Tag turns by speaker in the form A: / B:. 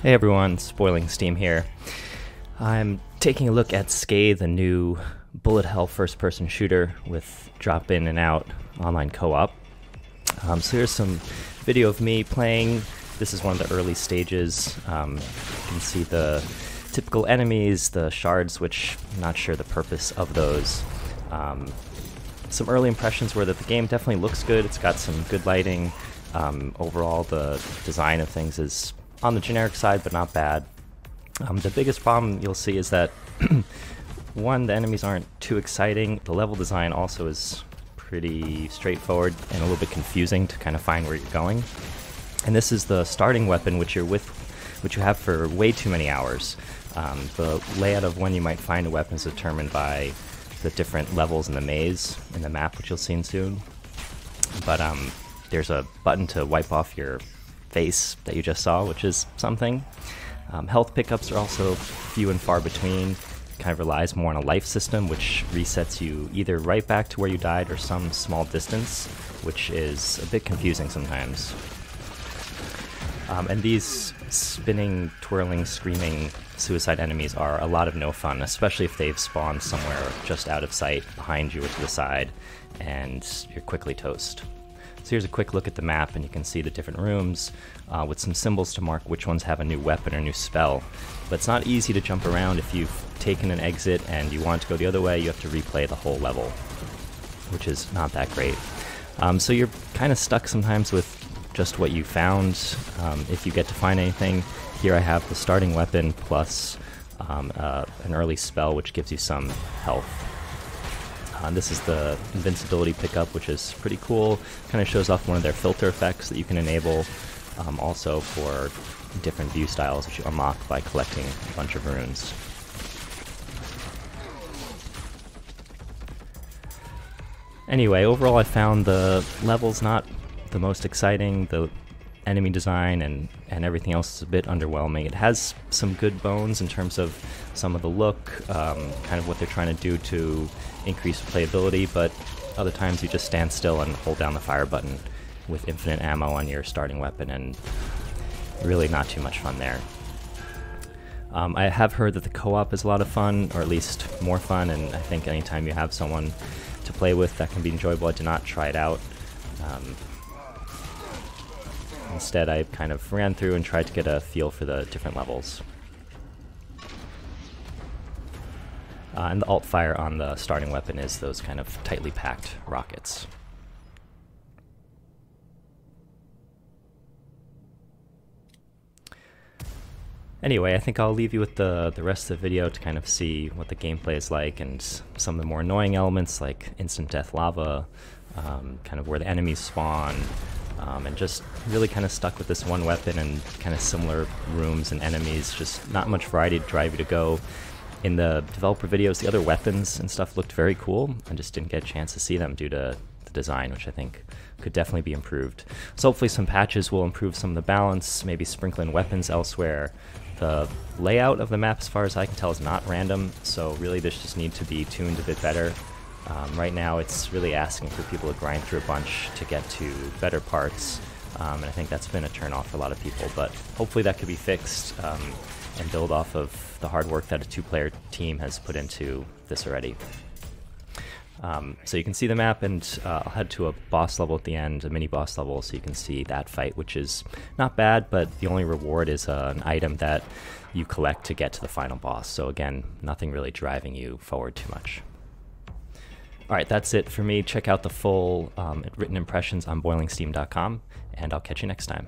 A: Hey everyone, Spoiling Steam here. I'm taking a look at Scathe, a new bullet hell first-person shooter with drop-in and out online co-op. So here's some video of me playing. This is one of the early stages. You can see the typical enemies, the shards, which I'm not sure the purpose of those. Some early impressions were that the game definitely looks good. It's got some good lighting. Overall, the design of things is on the generic side, but not bad. The biggest problem you'll see is that, one, the enemies aren't too exciting. The level design also is pretty straightforward and a little bit confusing to kind of find where you're going. And this is the starting weapon, which you have for way too many hours. The layout of when you might find a weapon is determined by the different levels in the maze in the map, which you'll see soon. But there's a button to wipe off your face that you just saw, which is something. Health pickups are also few and far between. Kind of relies more on a life system, which resets you either right back to where you died or some small distance, which is a bit confusing sometimes. And these spinning, twirling, screaming suicide enemies are a lot of no fun, especially if they've spawned somewhere just out of sight, behind you or to the side, and you're quickly toast. So here's a quick look at the map, and you can see the different rooms with some symbols to mark which ones have a new weapon or new spell. But it's not easy to jump around. If you've taken an exit and you want to go the other way, you have to replay the whole level, which is not that great. So you're kind of stuck sometimes with just what you found. If you get to find anything, here I have the starting weapon plus an early spell which gives you some health. This is the invincibility pickup, which is pretty cool. Kind of shows off one of their filter effects that you can enable also for different view styles, which you unlock by collecting a bunch of runes. Anyway, overall I found the levels not the most exciting. The enemy design and everything else is a bit underwhelming. It has some good bones in terms of some of the look, kind of what they're trying to do to increase playability, but other times you just stand still and hold down the fire button with infinite ammo on your starting weapon, and really not too much fun there. I have heard that the co-op is a lot of fun, or at least more fun, and I think anytime you have someone to play with, that can be enjoyable. I did not try it out. Instead, I kind of ran through and tried to get a feel for the different levels. And the alt fire on the starting weapon is those kind of tightly packed rockets. Anyway, I think I'll leave you with the rest of the video to kind of see what the gameplay is like and some of the more annoying elements like instant death lava, kind of where the enemies spawn, and just really kind of stuck with this one weapon and kind of similar rooms and enemies, just not much variety to drive you to go. In the developer videos, the other weapons and stuff looked very cool. I just didn't get a chance to see them due to the design, which I think could definitely be improved. So hopefully some patches will improve some of the balance, maybe sprinkle in weapons elsewhere. The layout of the map, as far as I can tell, is not random, so really this just needs to be tuned a bit better. Right now it's really asking for people to grind through a bunch to get to better parts, and I think that's been a turn-off for a lot of people, but hopefully that could be fixed and build off of the hard work that a two-player team has put into this already. So you can see the map, and I'll head to a boss level at the end, a mini-boss level, so you can see that fight, which is not bad, but the only reward is an item that you collect to get to the final boss. So again, nothing really driving you forward too much. Alright, that's it for me. Check out the full written impressions on boilingsteam.com, and I'll catch you next time.